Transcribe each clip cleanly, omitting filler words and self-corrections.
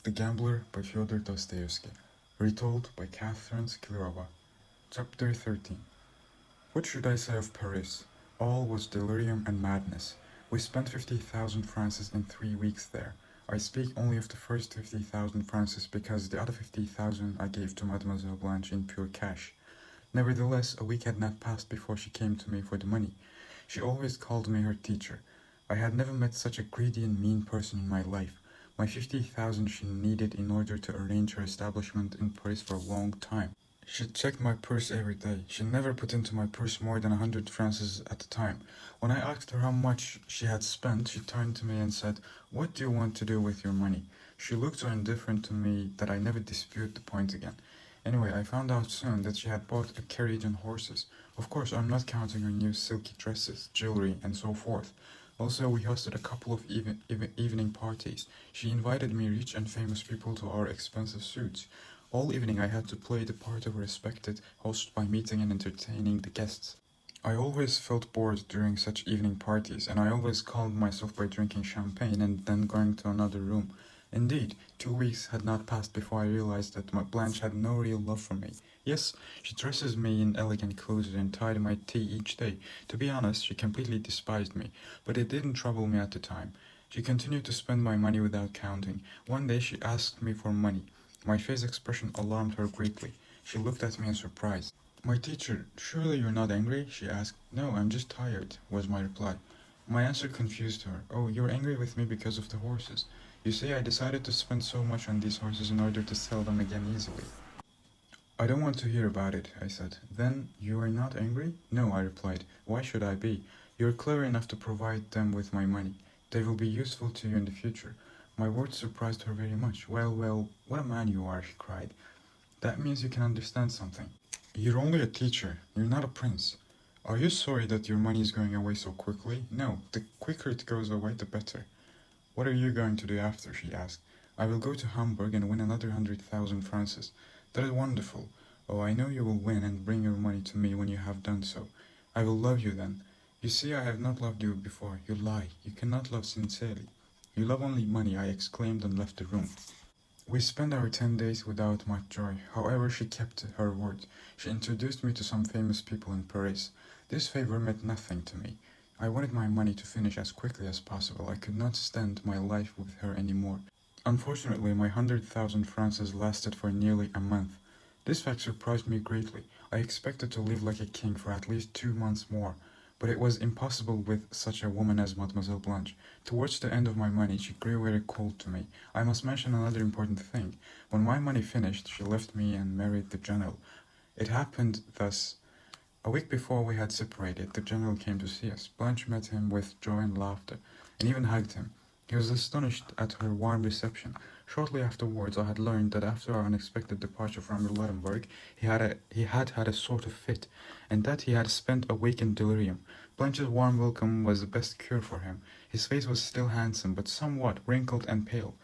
The Gambler by Fyodor Dostoevsky. Retold by Catherine Sklerova. Chapter 13. What should I say of Paris? All was delirium and madness. We spent 50,000 francs in 3 weeks there. I speak only of the first 50,000 francs because the other 50,000 I gave to Mademoiselle Blanche in pure cash. Nevertheless, a week had not passed before she came to me for the money. She always called me her teacher. I had never met such a greedy and mean person in my life. My 50,000 she needed in order to arrange her establishment in Paris for a long time. She checked my purse every day. She never put into my purse more than 100 francs at a time. When I asked her how much she had spent, she turned to me and said, "What do you want to do with your money?" She looked so indifferent to me that I never disputed the point again. Anyway, I found out soon that she had bought a carriage and horses. Of course, I'm not counting her new silky dresses, jewelry, and so forth. Also, we hosted a couple of evening parties. She invited me rich and famous people to our expensive suites. All evening I had to play the part of a respected host by meeting and entertaining the guests. I always felt bored during such evening parties, and I always calmed myself by drinking champagne and then going to another room. Indeed, 2 weeks had not passed before I realized that my Blanche had no real love for me. Yes, she dresses me in elegant clothes and tied my tea each day. To be honest, she completely despised me, but it didn't trouble me at the time. She continued to spend my money without counting. One day she asked me for money. My face expression alarmed her greatly. She looked at me in surprise. "My teacher, surely you're not angry?" she asked. "No, I'm just tired," was my reply. My answer confused her. "Oh, you're angry with me because of the horses. You see, I decided to spend so much on these horses in order to sell them again easily." "I don't want to hear about it," I said. "Then you are not angry?" "No," I replied. "Why should I be? You're clever enough to provide them with my money. They will be useful to you in the future." My words surprised her very much. Well, what a man you are," she cried. "That means you can understand something. You're only a teacher. You're not a prince. Are you sorry that your money is going away so quickly?" "No, the quicker it goes away, the better." "What are you going to do after?" she asked. "I will go to Hamburg and win another 100,000 francs. That is wonderful. Oh, I know you will win and bring your money to me when you have done so. I will love you then. You see, I have not loved you before. You lie. You cannot love sincerely." "You love only money," I exclaimed and left the room. We spent our 10 days without much joy. However, she kept her word. She introduced me to some famous people in Paris. This favor meant nothing to me. I wanted my money to finish as quickly as possible. I could not stand my life with her anymore. Unfortunately, my 100,000 francs lasted for nearly a month. This fact surprised me greatly. I expected to live like a king for at least 2 months more, but it was impossible with such a woman as Mademoiselle Blanche. Towards the end of my money, she grew very cold to me. I must mention another important thing. When my money finished, she left me and married the general. It happened thus. A week before we had separated, the general came to see us. Blanche met him with joy and laughter, and even hugged him. He was astonished at her warm reception. Shortly afterwards, I had learned that after our unexpected departure from Luxembourg, he had had a sort of fit, and that he had spent a week in delirium. Blanche's warm welcome was the best cure for him. His face was still handsome, but somewhat wrinkled and pale.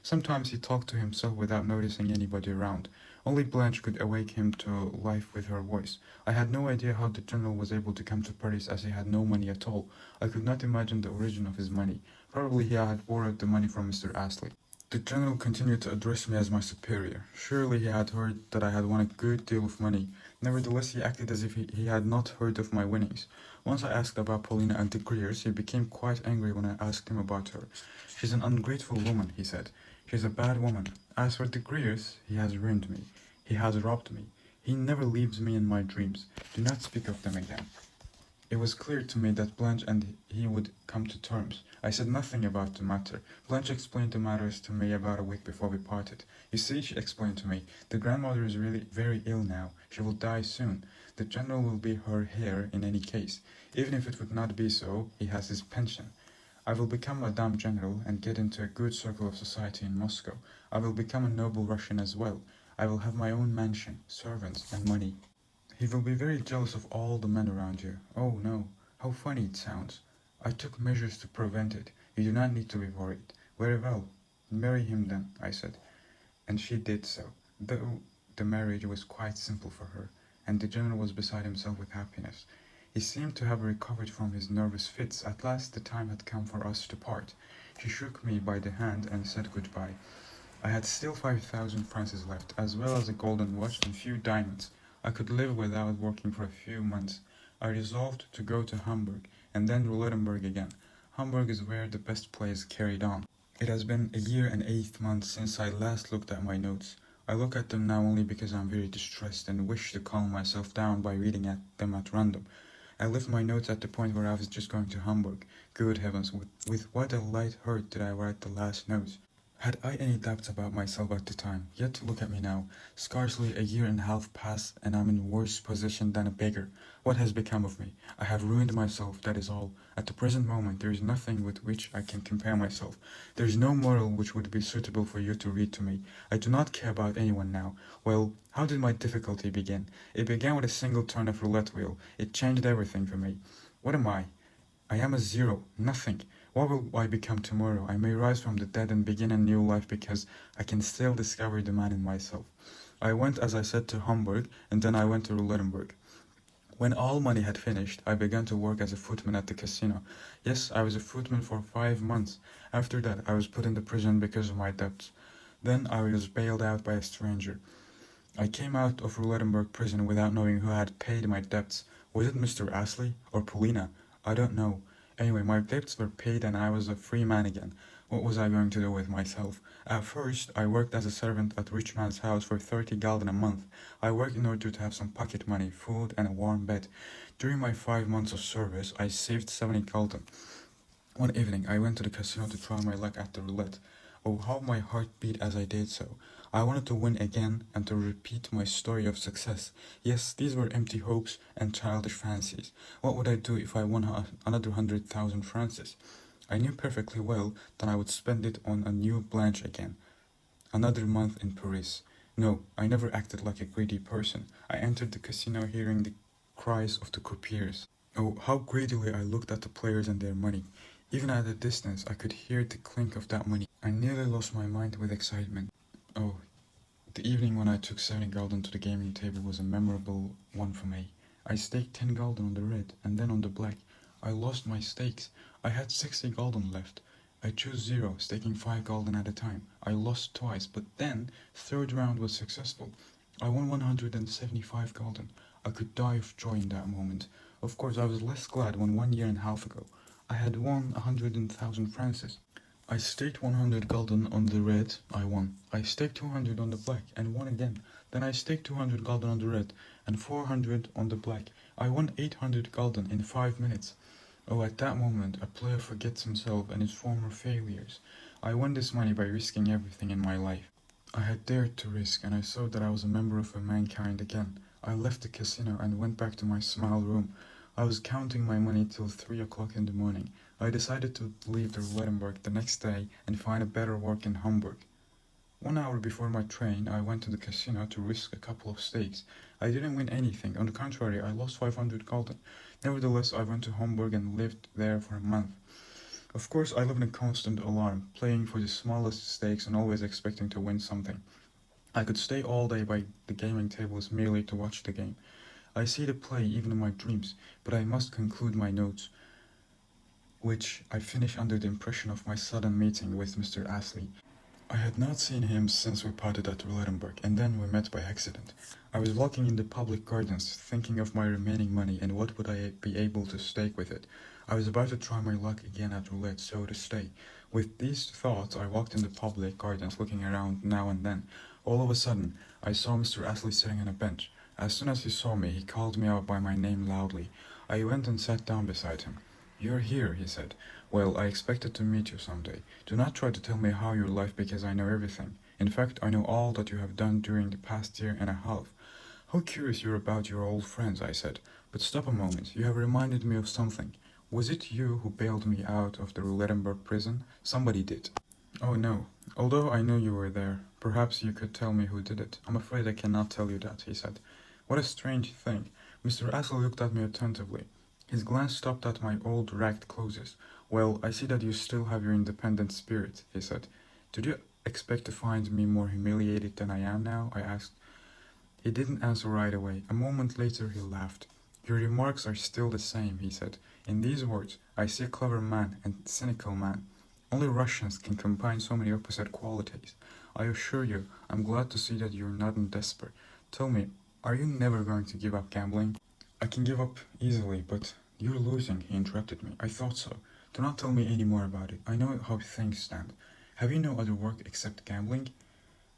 Sometimes he talked to himself without noticing anybody around. Only Blanche could awake him to life with her voice. I had no idea how the general was able to come to Paris, as he had no money at all. I could not imagine the origin of his money. Probably he had borrowed the money from Mr. Astley. The general continued to address me as my superior. Surely he had heard that I had won a good deal of money. Nevertheless, he acted as if he had not heard of my winnings. Once I asked about Paulina and the Greers. He became quite angry when I asked him about her. "She's an ungrateful woman," he said. "She's a bad woman. As for the Greers, he has ruined me. He has robbed me. He never leaves me in my dreams. Do not speak of them again." It was clear to me that Blanche and he would come to terms. I said nothing about the matter. Blanche explained the matters to me about a week before we parted. "You see," she explained to me, "the grandmother is really very ill now. She will die soon. The general will be her heir in any case. Even if it would not be so, he has his pension. I will become Madame General and get into a good circle of society in Moscow. I will become a noble Russian as well. I will have my own mansion, servants, and money. He will be very jealous of all the men around you. Oh no, how funny it sounds. I took measures to prevent it. You do not need to be worried." "Very well. Marry him then," I said. And she did so, though the marriage was quite simple for her, and the general was beside himself with happiness. He seemed to have recovered from his nervous fits. At last the time had come for us to part. She shook me by the hand and said goodbye. I had still 5,000 francs left, as well as a golden watch and few diamonds. I could live without working for a few months. I resolved to go to Hamburg, and then Roulettenberg again. Hamburg is where the best play is carried on. It has been a year and 8 months since I last looked at my notes. I look at them now only because I'm very distressed and wish to calm myself down by reading at them at random. I left my notes at the point where I was just going to Hamburg. Good heavens, with what a light heart did I write the last note. Had I any doubts about myself at the time? Yet look at me now. Scarcely a year and a half passed, and I'm in worse position than a beggar. What has become of me? I have ruined myself, that is all. At the present moment there is nothing with which I can compare myself. There is no moral which would be suitable for you to read to me. I do not care about anyone now. Well, how did my difficulty begin? It began with a single turn of roulette wheel. It changed everything for me. What am I? I am a zero, nothing. What will I become tomorrow? I may rise from the dead and begin a new life because I can still discover the man in myself. I went, as I said, to Hamburg, and then I went to Roulettenberg. When all money had finished, I began to work as a footman at the casino. Yes, I was a footman for 5 months. After that, I was put into prison because of my debts. Then I was bailed out by a stranger. I came out of Roulettenberg prison without knowing who had paid my debts. Was it Mr. Astley or Paulina? I don't know. Anyway, my debts were paid and I was a free man again. What was I going to do with myself? At first, I worked as a servant at a rich man's house for 30 gulden a month. I worked in order to have some pocket money, food, and a warm bed. During my 5 months of service, I saved 70 gulden. One evening, I went to the casino to try my luck at the roulette. Oh, how my heart beat as I did so. I wanted to win again and to repeat my story of success. Yes, these were empty hopes and childish fancies. What would I do if I won another 100,000 francs? I knew perfectly well that I would spend it on a new Blanche again. Another month in Paris. No, I never acted like a greedy person. I entered the casino hearing the cries of the croupiers. Oh, how greedily I looked at the players and their money. Even at a distance, I could hear the clink of that money. I nearly lost my mind with excitement. Oh, the evening when I took 70 gulden to the gaming table was a memorable one for me. I staked 10 gulden on the red and then on the black. I lost my stakes. I had 60 gulden left. I chose 0, staking 5 gulden at a time. I lost twice, but then, third round was successful. I won 175 gulden. I could die of joy in that moment. Of course, I was less glad when 1 year and a half ago I had won 100,000 francs. I staked 100 gulden on the red, I won. I staked 200 on the black, and won again. Then I staked 200 gulden on the red, and 400 on the black. I won 800 gulden in 5 minutes. Oh, at that moment, a player forgets himself and his former failures. I won this money by risking everything in my life. I had dared to risk, and I saw that I was a member of mankind again. I left the casino and went back to my small room. I was counting my money till 3 o'clock in the morning. I decided to leave the Roulettenberg the next day and find a better work in Hamburg. 1 hour before my train, I went to the casino to risk a couple of stakes. I didn't win anything. On the contrary, I lost 500 gulden. Nevertheless, I went to Hamburg and lived there for a month. Of course, I lived in constant alarm, playing for the smallest stakes and always expecting to win something. I could stay all day by the gaming tables merely to watch the game. I see the play even in my dreams, but I must conclude my notes, which I finish under the impression of my sudden meeting with Mr. Astley. I had not seen him since we parted at Roulettenberg, and then we met by accident. I was walking in the public gardens, thinking of my remaining money and what would I be able to stake with it. I was about to try my luck again at roulette, so to stay. With these thoughts, I walked in the public gardens, looking around now and then. All of a sudden, I saw Mr. Astley sitting on a bench. As soon as he saw me, he called me out by my name loudly. I went and sat down beside him. "You're here," he said. "Well, I expected to meet you someday. Do not try to tell me how your life because I know everything. In fact, I know all that you have done during the past year and a half." "How curious you're about your old friends," I said. "But stop a moment, you have reminded me of something. Was it you who bailed me out of the Roulettenberg prison? Somebody did." "Oh no, although I knew you were there. Perhaps you could tell me who did it." "I'm afraid I cannot tell you that," he said. What a strange thing. Mr. Astley looked at me attentively. His glance stopped at my old ragged clothes. "Well, I see that you still have your independent spirit," he said. "Did you expect to find me more humiliated than I am now?" I asked. He didn't answer right away. A moment later he laughed. "Your remarks are still the same," he said. "In these words, I see a clever man and cynical man. Only Russians can combine so many opposite qualities. I assure you, I'm glad to see that you're not in despair. Tell me, are you never going to give up gambling? I can give up easily, but you're losing, he interrupted me. I thought so. Do not tell me any more about it. I know how things stand. Have you no other work except gambling?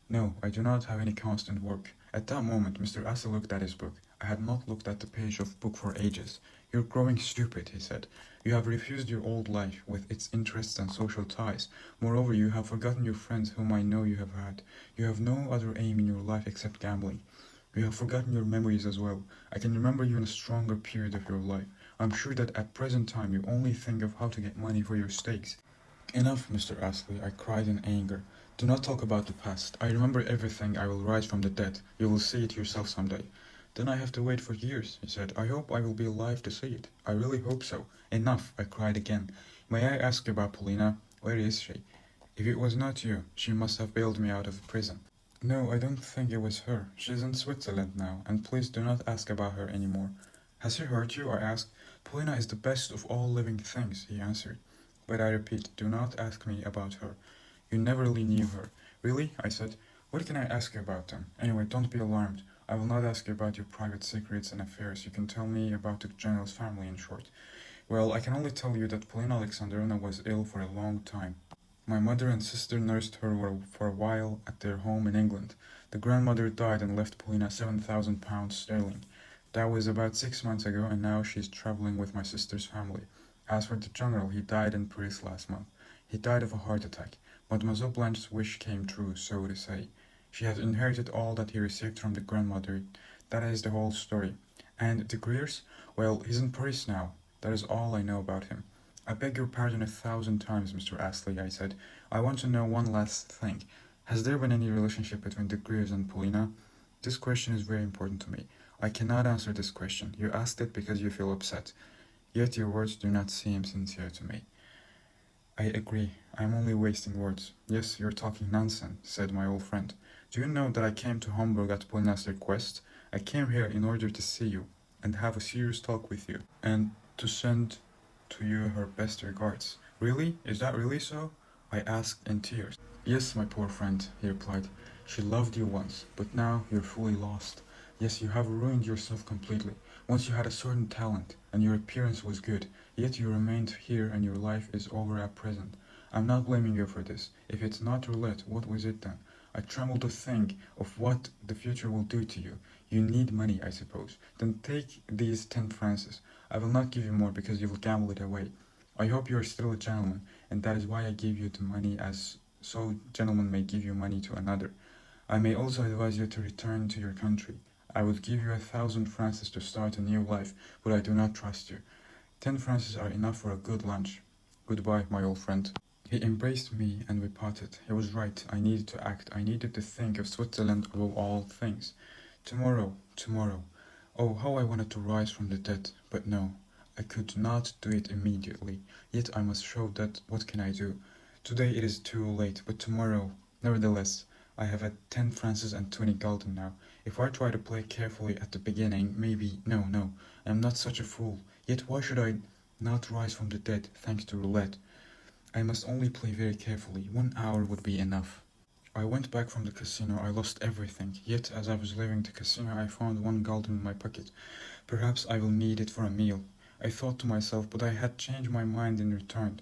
No, I do not have any constant work. At that moment, Mr. Asa looked at his book. I had not looked at the page of book for ages. You're growing stupid, he said. You have refused your old life, with its interests and social ties. Moreover, you have forgotten your friends whom I know you have had. You have no other aim in your life except gambling. You have forgotten your memories as well. I can remember you in a stronger period of your life. I'm sure that at present time you only think of how to get money for your stakes. Enough, Mr. Astley, I cried in anger. Do not talk about the past. I remember everything. I will rise from the dead. You will see it yourself someday. Then I have to wait for years, he said. I hope I will be alive to see it. I really hope so. Enough, I cried again. May I ask you about Polina? Where is she? If it was not you, she must have bailed me out of prison. No, I don't think it was her. She's in Switzerland now, and please do not ask about her any more. Has she hurt you? I asked. Polina is the best of all living things, he answered. But I repeat, do not ask me about her. You never really knew her. Really? I said. What can I ask you about them? Anyway, don't be alarmed. I will not ask you about your private secrets and affairs. You can tell me about the general's family, in short. Well, I can only tell you that Polina Alexandrovna was ill for a long time. My mother and sister nursed her for a while at their home in England. The grandmother died and left Polina £7,000 sterling. That was about 6 months ago, and now she's traveling with my sister's family. As for the general, he died in Paris last month. He died of a heart attack. Mademoiselle Blanche's wish came true, so to say. She has inherited all that he received from the grandmother. That is the whole story. And de Griers? Well, he's in Paris now. That is all I know about him. I beg your pardon 1,000 times, Mr. Astley, I said. I want to know one last thing. Has there been any relationship between de Griers and Polina? This question is very important to me. I cannot answer this question. You asked it because you feel upset. Yet your words do not seem sincere to me. I agree. I am only wasting words. Yes, you're talking nonsense, said my old friend. Do you know that I came to Hamburg at Polina's request? I came here in order to see you, and have a serious talk with you, and to send to you her best regards. Really? Is that really so? I asked in tears. Yes, my poor friend, he replied. She loved you once, but now you're fully lost. Yes, you have ruined yourself completely. Once you had a certain talent, and your appearance was good, yet you remained here and your life is over at present. I'm not blaming you for this. If it's not roulette, what was it then? I tremble to think of what the future will do to you. You need money, I suppose. Then take these 10 francs. I will not give you more because you will gamble it away. I hope you are still a gentleman, and that is why I give you the money, as so gentlemen may give you money to another. I may also advise you to return to your country. I would give you 1,000 francs to start a new life, but I do not trust you. 10 francs are enough for a good lunch. Goodbye, my old friend. He embraced me and we parted. He was right. I needed to act. I needed to think of Switzerland above all things. Tomorrow, tomorrow. Oh, how I wanted to rise from the dead, but no. I could not do it immediately. Yet I must show that what can I do? Today it is too late, but tomorrow, nevertheless, I have had 10 francs and 20 gulden now. If I try to play carefully at the beginning, maybe, no, I am not such a fool. Yet why should I not rise from the dead, thanks to roulette? I must only play very carefully. 1 hour would be enough. I went back from the casino. I lost everything. Yet as I was leaving the casino, I found 1 gulden in my pocket. Perhaps I will need it for a meal. I thought to myself, but I had changed my mind and returned.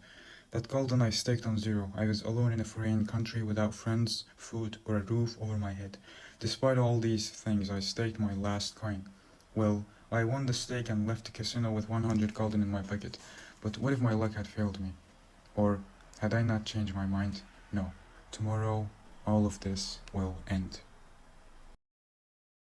That gulden I staked on zero. I was alone in a foreign country without friends, food, or a roof over my head. Despite all these things, I staked my last coin. Well, I won the stake and left the casino with 100 gulden in my pocket. But what if my luck had failed me? Or had I not changed my mind? No. Tomorrow, all of this will end.